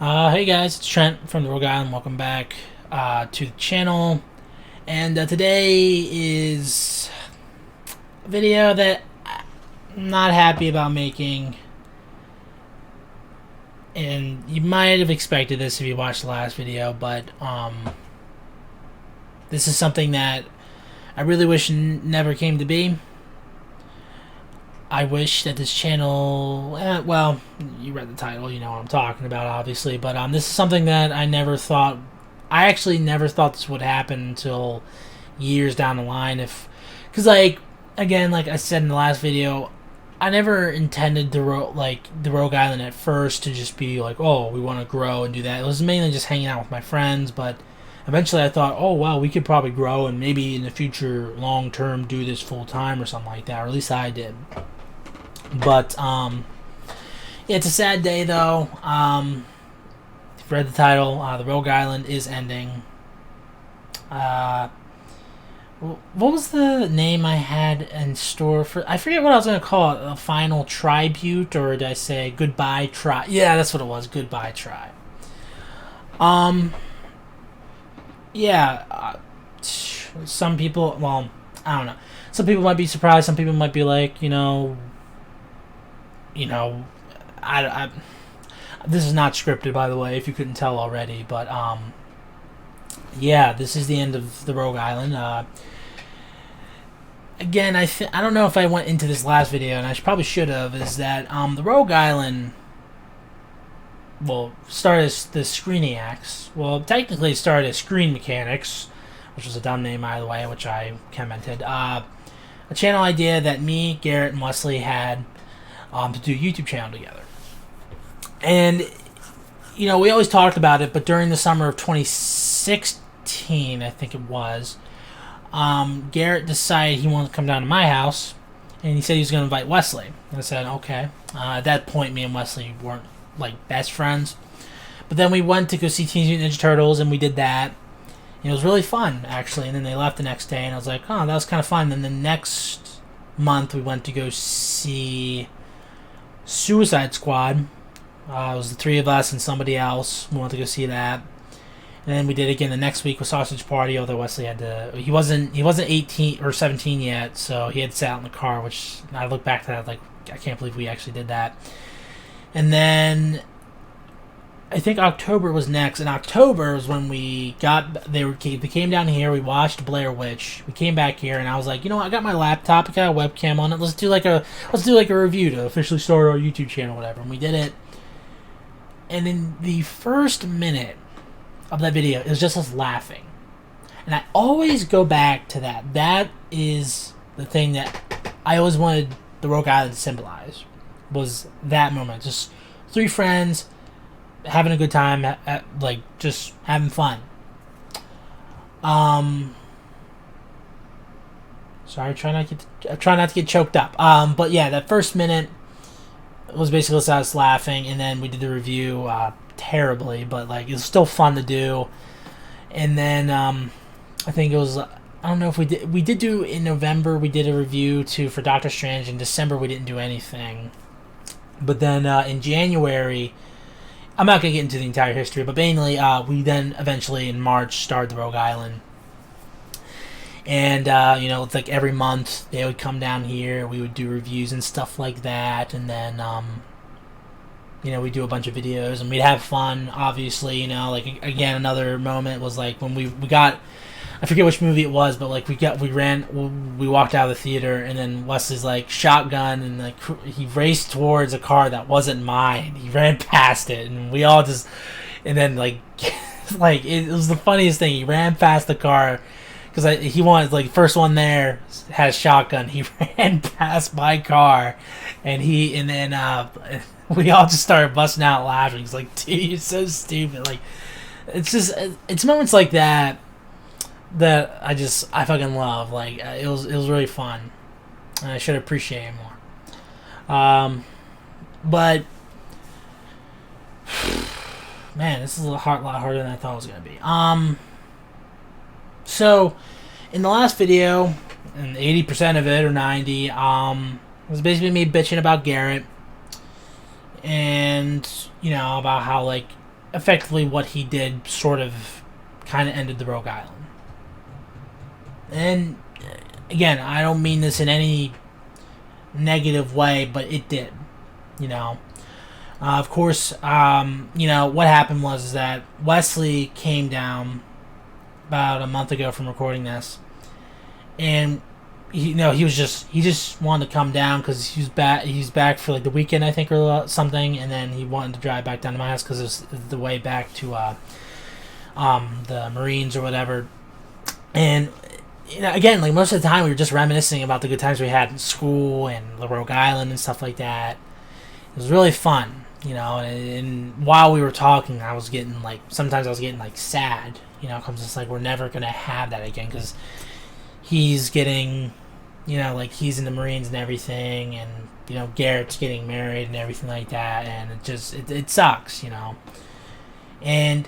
Hey guys, it's Trent from the Rogue Island. Welcome back to the channel. And today is a video that I'm not happy about making. And you might have expected this if you watched the last video, but this is something that I really wish never came to be. I wish that this channel, well, you read the title, you know what I'm talking about, obviously, but this is something that I actually never thought this would happen until years down the line. Because, again, like I said in the last video, I never intended the Rogue Island at first to just be like, oh, we want to grow and do that. It was mainly just hanging out with my friends, but eventually I thought, oh, wow, we could probably grow and maybe in the future, long term, do this full time or something like that, or at least I did. But yeah, it's a sad day though. If you've read the title, the Rogue Island is ending. What was the name I had in store for? I forget what I was going to call it. A final tribute, or did I say goodbye tribe? Yeah, that's what it was. Goodbye tribe. Yeah. Some people, well, I don't know. Some people might be surprised. Some people might be like, I this is not scripted, by the way, if you couldn't tell already, but yeah, this is the end of the Rogue Island. Again, I don't know if I went into this last video, and I probably should have. Is that the Rogue Island? Well, started as the Screeniacs. Well, technically, it started as Screen Mechanics, which was a dumb name, by the way, which I commented. A channel idea that me, Garrett, and Wesley had. To do a YouTube channel together. And, we always talked about it, but during the summer of 2016, I think it was, Garrett decided he wanted to come down to my house, and he said he was going to invite Wesley. And I said, okay. At that point, me and Wesley weren't, best friends. But then we went to go see Teenage Mutant Ninja Turtles, and we did that. And it was really fun, actually. And then they left the next day, and I was like, oh, that was kind of fun. And then the next month, we went to go see Suicide Squad. It was the three of us and somebody else. We wanted to go see that, and then we did it again the next week with Sausage Party. Although Wesley he wasn't 18 or 17 yet, so he had sat out in the car. Which I look back to that I can't believe we actually did that. And then I think October was next. In October was when we they came down here. We watched Blair Witch. We came back here, and I was like, I got my laptop. I got a webcam on it. Let's do like a review to officially start our YouTube channel, whatever. And we did it. And in the first minute of that video, it was just us laughing. And I always go back to that. That is the thing that I always wanted the Rogue Island to symbolize. Was that moment. Just three friends having a good time, just having fun. Sorry, try not to get choked up. But yeah, that first minute was basically us laughing, and then we did the review terribly, but it was still fun to do. And then I think it was, I don't know if we did do in November. We did a review for Doctor Strange. In December, we didn't do anything. But then in January, I'm not going to get into the entire history, but mainly we then eventually in March started the Rogue Island. And, it's every month they would come down here, we would do reviews and stuff like that, and then, we'd do a bunch of videos, and we'd have fun, obviously, again, another moment was, when we got, I forget which movie it was, but, we walked out of the theater, and then Wesley's, shotgun, and, he raced towards a car that wasn't mine. He ran past it, and we all just, and then, it was the funniest thing. He ran past the car, because he wanted, first one there has shotgun. He ran past my car, and then we all just started busting out laughing. He's like, dude, you're so stupid. It's moments like that I fucking love. It was really fun, and I should appreciate it more. But man, this is a lot harder than I thought it was gonna be. So in the last video, and 80% of it or 90, was basically me bitching about Garrett, and about how effectively what he did sort of kind of ended the Rogue Island. And again, I don't mean this in any negative way, but it did. You know, of course, you know, what happened was that Wesley came down about a month ago from recording this, and he just wanted to come down because he's back for like the weekend, I think, or something, and then he wanted to drive back down to my house because it's the way back to the Marines or whatever. And you know, again, like most of the time we were just reminiscing about the good times we had in school and the Rogue Island and stuff like that. It was really fun, you know, and while we were talking, I was getting like, sometimes I was getting like sad, you know, because it's like we're never going to have that again because he's getting, you know, like he's in the Marines and everything, and, you know, Garrett's getting married and everything like that, and it sucks, you know. And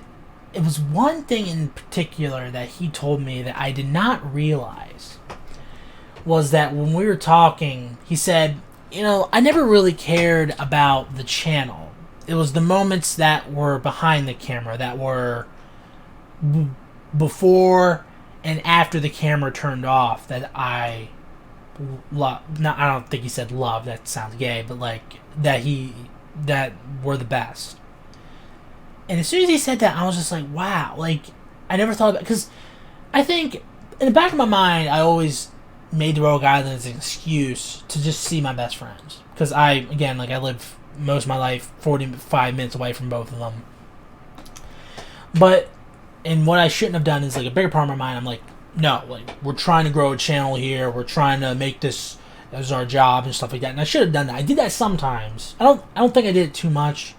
it was one thing in particular that he told me that I did not realize was that when we were talking, he said, you know, I never really cared about the channel. It was the moments that were behind the camera, that were before and after the camera turned off, that I love. Not, I don't think he said love, that sounds gay, but like that were the best. And as soon as he said that, I was just like, wow, like I never thought about, because I think in the back of my mind, I always made the Rogue Island as an excuse to just see my best friends, because I live most of my life 45 minutes away from both of them. But and what I shouldn't have done is, like, a bigger part of my mind, I'm like, no, like, we're trying to grow a channel here, we're trying to make this as our job and stuff like that. And I should have done that. I did that sometimes. I don't think I did it too much.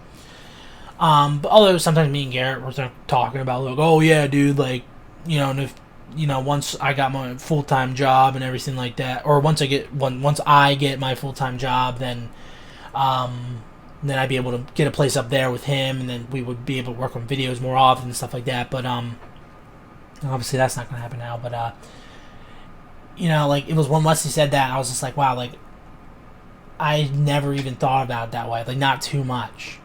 But although sometimes me and Garrett were talking about, like, oh yeah, dude, like, you know, and if, you know, once I got my full-time job and everything like that, or once I get my full-time job, then I'd be able to get a place up there with him, and then we would be able to work on videos more often and stuff like that. But obviously that's not gonna happen now. But you know, like, it was when Wesley said that, I was just like, wow, like, I never even thought about it that way, like, not too much.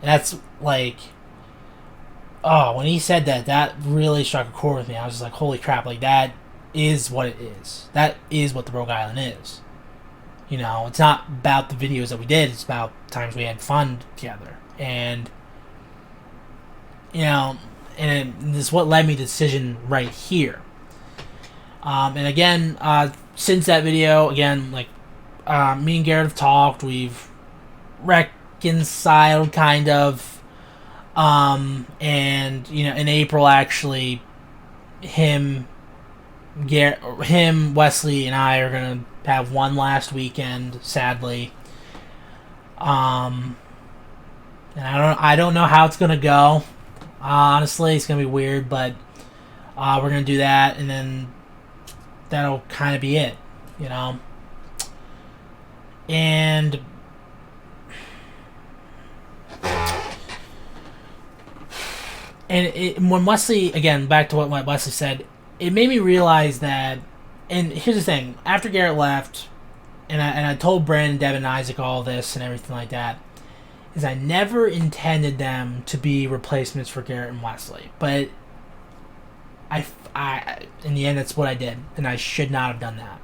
And that's like, oh, when he said that, that really struck a chord with me. I was just like, holy crap, like, that is what it is. That is what the Rogue Island is. You know, it's not about the videos that we did, it's about times we had fun together. And, you know, and this is what led me to the decision right here. And again, since that video, again, like, me and Garrett have talked, we've reconciled, kind of. And, you know, in April, actually, Wesley, and I are gonna have one last weekend, sadly. And I don't know how it's gonna go. Honestly, it's gonna be weird, but we're gonna do that, and then that'll kind of be it, you know. And when Wesley, again, back to what Wesley said, it made me realize that, and here's the thing, after Garrett left, and I told Brandon, Devin, and Isaac all this and everything like that, is I never intended them to be replacements for Garrett and Wesley. But I in the end, that's what I did, and I should not have done that.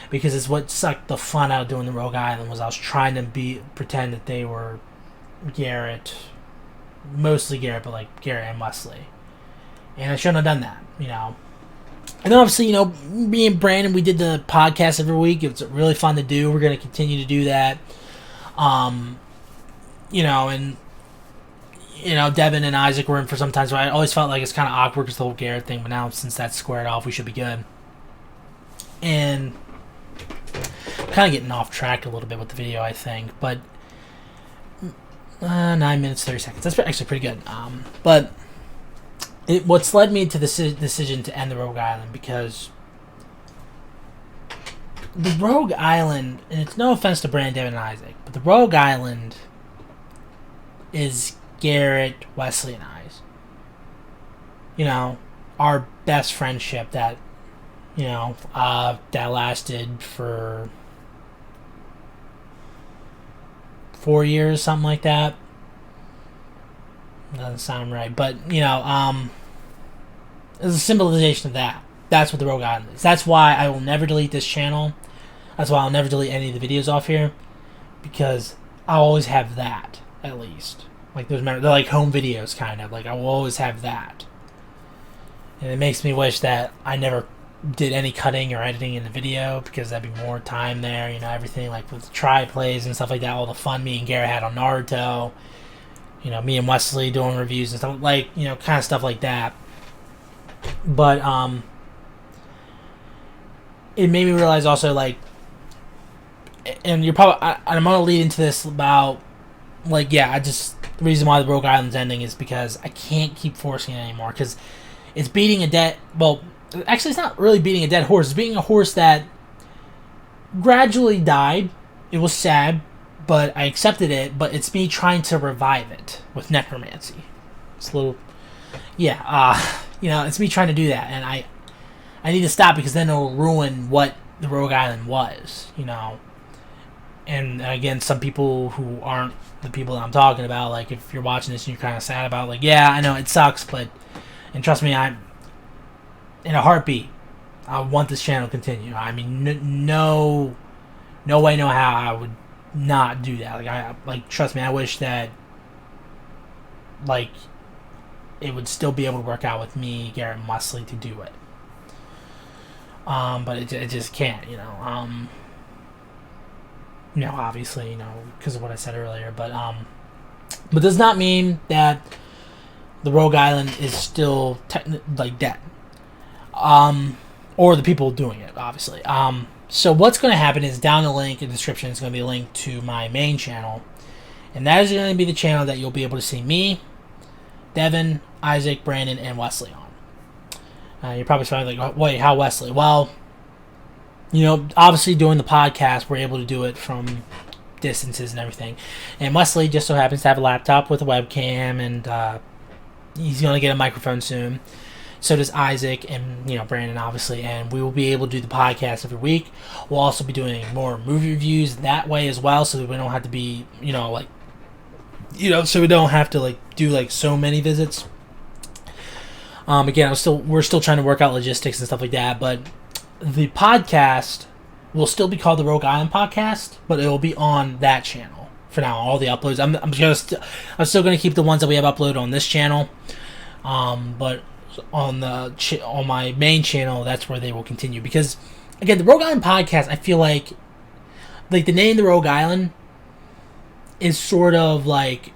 Because it's what sucked the fun out of doing the Rogue Island, was I was trying to pretend that they were Garrett, mostly Garrett, but like Garrett and Wesley. And I shouldn't have done that, you know. And then obviously, you know, me and Brandon, we did the podcast every week. It was really fun to do. We're going to continue to do that. You know, and, you know, Devin and Isaac were in for some time, so I always felt like it's kind of awkward because the whole Garrett thing, but now since that's squared off, we should be good. And kind of getting off track a little bit with the video, I think, but 9 minutes 30 seconds. That's actually pretty good. But what's led me to the decision to end the Rogue Island, because the Rogue Island, and it's no offense to Brandon, Devin, and Isaac, but the Rogue Island is Garrett, Wesley, and I's. You know, our best friendship that, you know, that lasted for 4 years, something like that. doesn't sound right. But, it's a symbolization of that. That's what the Rogue Island is. That's why I will never delete this channel. That's why I'll never delete any of the videos off here. Because I'll always have that, at least. Like, they're like home videos, kind of. Like, I will always have that. And it makes me wish that I never did any cutting or editing in the video, because that'd be more time there, everything like with the tri-plays and stuff like that, all the fun me and Garrett had on Naruto, me and Wesley doing reviews and stuff, like, kind of stuff like that. But, it made me realize also, like, and you're probably, I'm going to lead into this about, like, the reason why the Rogue Island's ending is because I can't keep forcing it anymore, because it's beating a dead, well, actually it's not really beating a dead horse, it's beating a horse that gradually died. It was sad, but I accepted it, but it's me trying to revive it with necromancy. It's a little, it's me trying to do that, and I need to stop, because then it'll ruin what the Rogue Island was, And again, some people who aren't the people that I'm talking about, like, if you're watching this and you're kind of sad about, like, yeah, I know it sucks, but, and trust me, I'm in a heartbeat, I want this channel to continue. I mean, no way, no how I would not do that. Like, trust me, I wish that, like, it would still be able to work out with me, Garrett, and Wesley to do it. But it just can't, obviously, because of what I said earlier, but does not mean that the Rogue Island is still dead. Or the people doing it, obviously. So what's going to happen is down the link in the description is going to be a link to my main channel, and that is going to be the channel that you'll be able to see me, Devin, Isaac, Brandon, and Wesley on. You're probably saying, like, wait, how Wesley? Well, obviously doing the podcast, we're able to do it from distances and everything. And Wesley just so happens to have a laptop with a webcam, and he's going to get a microphone soon. So does Isaac and, Brandon, obviously. And we will be able to do the podcast every week. We'll also be doing more movie reviews that way as well, so that we don't have to be, so we don't have to, do, so many visits. Again, we're still trying to work out logistics and stuff like that, but the podcast will still be called the Rogue Island Podcast, but it will be on that channel for now. All the uploads, I'm still going to keep the ones that we have uploaded on this channel, but on my main channel, that's where they will continue. Because again, the Rogue Island Podcast, I feel like the name the Rogue Island is sort of like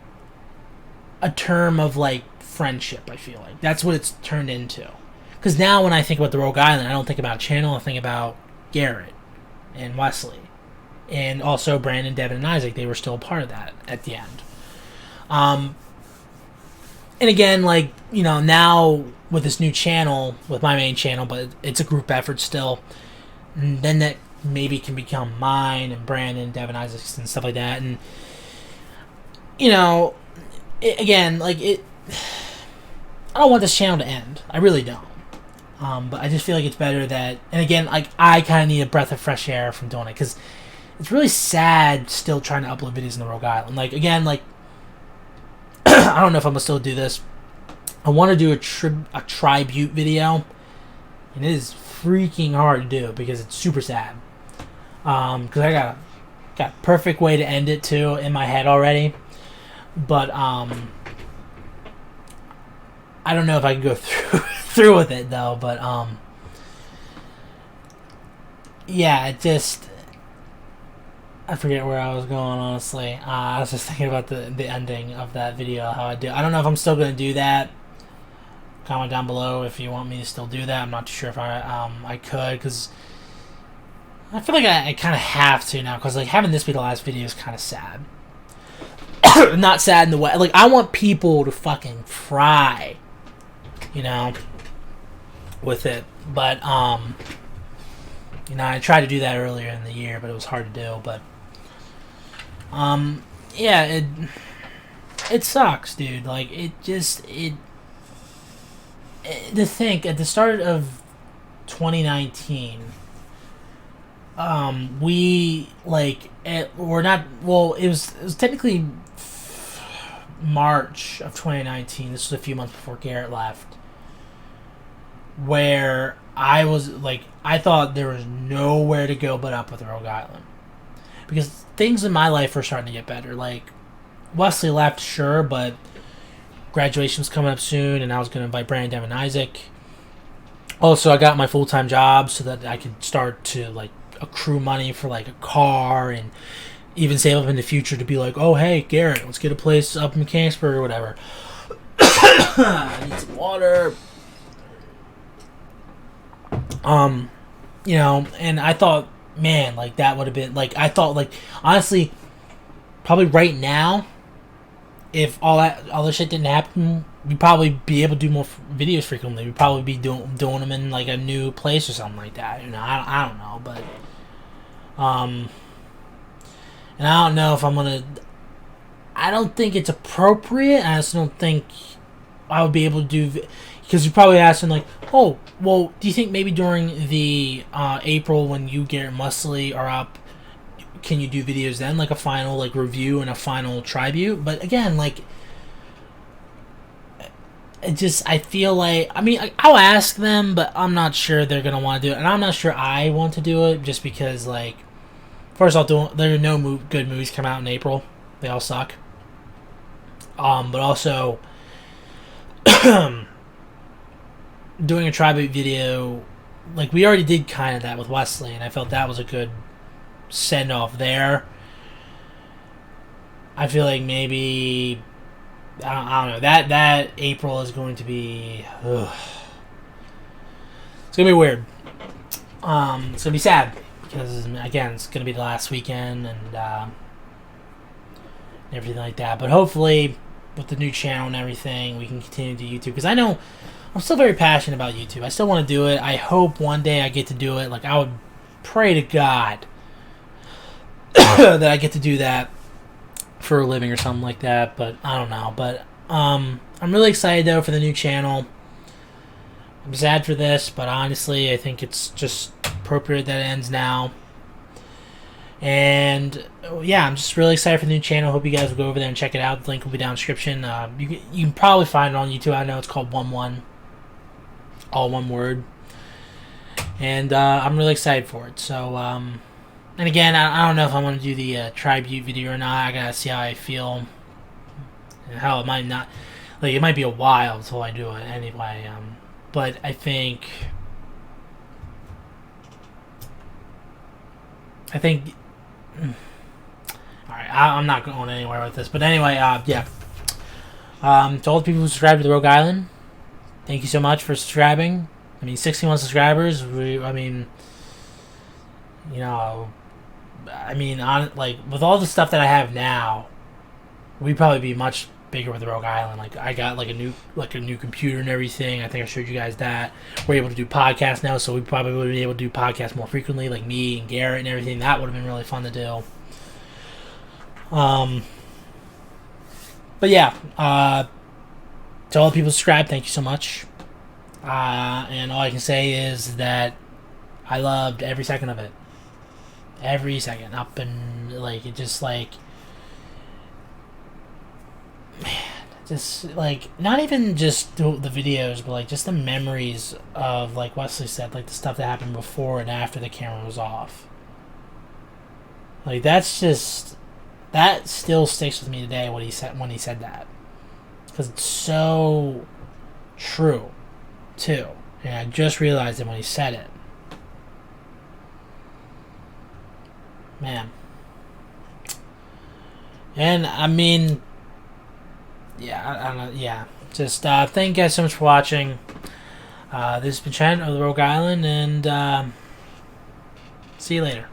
a term of friendship. I feel like that's what it's turned into. Because now when I think about the Rogue Island, I don't think about channel, I think about Garrett and Wesley. And also Brandon, Devin, and Isaac. They were still a part of that at the end. And again, now with this new channel, with my main channel, but it's a group effort still, and then that maybe can become mine and Brandon, Devin, Isaac, and stuff like that. And, I don't want this channel to end. I really don't. But I just feel like it's better that, and again, I kind of need a breath of fresh air from doing it, because it's really sad still trying to upload videos in the Rogue Island. I don't know if I'm gonna still do this. I want to do a tribute video, and it is freaking hard to do because it's super sad. Because I got a perfect way to end it too in my head already, but I don't know if I can go through with it though. But I forget where I was going, honestly. I was just thinking about the ending of that video, how I do. I don't know if I'm still going to do that. Comment down below if you want me to still do that. I'm not too sure if I could, because I feel like I kind of have to now, because having this be the last video is kind of sad. Not sad in the way, I want people to fucking fry, with it. But I tried to do that earlier in the year, but it was hard to do. But it sucks, dude. To think at the start of 2019, we're not. Well, it was technically March of 2019. This was a few months before Garrett left, where I was like, I thought there was nowhere to go but up with Rogue Island, because things in my life were starting to get better. Like, Wesley left, sure, but graduation was coming up soon, and I was going to invite Brandon, Devin, and Isaac. Also, I got my full-time job so that I could start to like accrue money for like a car, and even save up in the future to be like, oh hey Garrett, let's get a place up in Mechanicsburg or whatever. I need some water. You know, and I thought, man, like that would have been like, I thought like, honestly, probably right now, if all this shit didn't happen, we'd probably be able to do more videos frequently. We'd probably be doing them in like a new place or something like that. You know, I don't know, but and I don't know if I'm gonna. I don't think it's appropriate. I just don't think I would be able to do, because you're probably asking like, oh, well, do you think maybe during the April when you, Garrett, Muscly are up, can you do videos then, like a final like review and a final tribute? But again, like, it just, I feel like, I mean, I'll ask them, but I'm not sure they're gonna want to do it, and I'm not sure I want to do it, just because like, first of all, there are no good movies come out in April. They all suck. But also, doing a tribute video, like we already did kind of that with Wesley, and I felt that was a good send off there. I feel like maybe I don't know, that April is going to be it's gonna be weird. It's gonna be sad because again it's gonna be the last weekend and everything like that. But hopefully, with the new channel and everything, we can continue to do YouTube, because I know I'm still very passionate about YouTube. I still want to do it. I hope one day I get to do it. Like, I would pray to God that I get to do that for a living or something like that, but I don't know. But I'm really excited though for the new channel. I'm sad for this, but honestly I think it's just appropriate that it ends now. And yeah, I'm just really excited for the new channel. Hope you guys will go over there and check it out. The link will be down in the description. You can probably find it on YouTube. I know it's called 1-1, all one word. And I'm really excited for it. So and again, I don't know if I'm going to do the tribute video or not. I gotta see how I feel. Hell, it might not. Like, it might be a while until I do it anyway. But I think. Alright, I'm not going anywhere with this. But anyway, yeah. To all the people who subscribe to the Rogue Island, thank you so much for subscribing. I mean, 61 subscribers. I mean, you know, like, with all the stuff that I have now, we'd probably be much bigger with the Rogue Island. Like, I got like a new computer and everything. I think I showed you guys that. We're able to do podcasts now, so we probably would be able to do podcasts more frequently, like me and Garrett and everything. That would have been really fun to do. But yeah, to all the people subscribed, thank you so much. And all I can say is that I loved every second of it. Every second. Up and, like, it just, like, man, just, like, not even just the videos, but, like, just the memories of, like Wesley said, like, the stuff that happened before and after the camera was off. Like, that's just, that still sticks with me today, what he said when he said that. Because it's so true, too. And I just realized it when he said it. Man. And, I mean, yeah, I don't know, yeah. Just, thank you guys so much for watching. This has been Chen of the Rogue Island, and, see you later.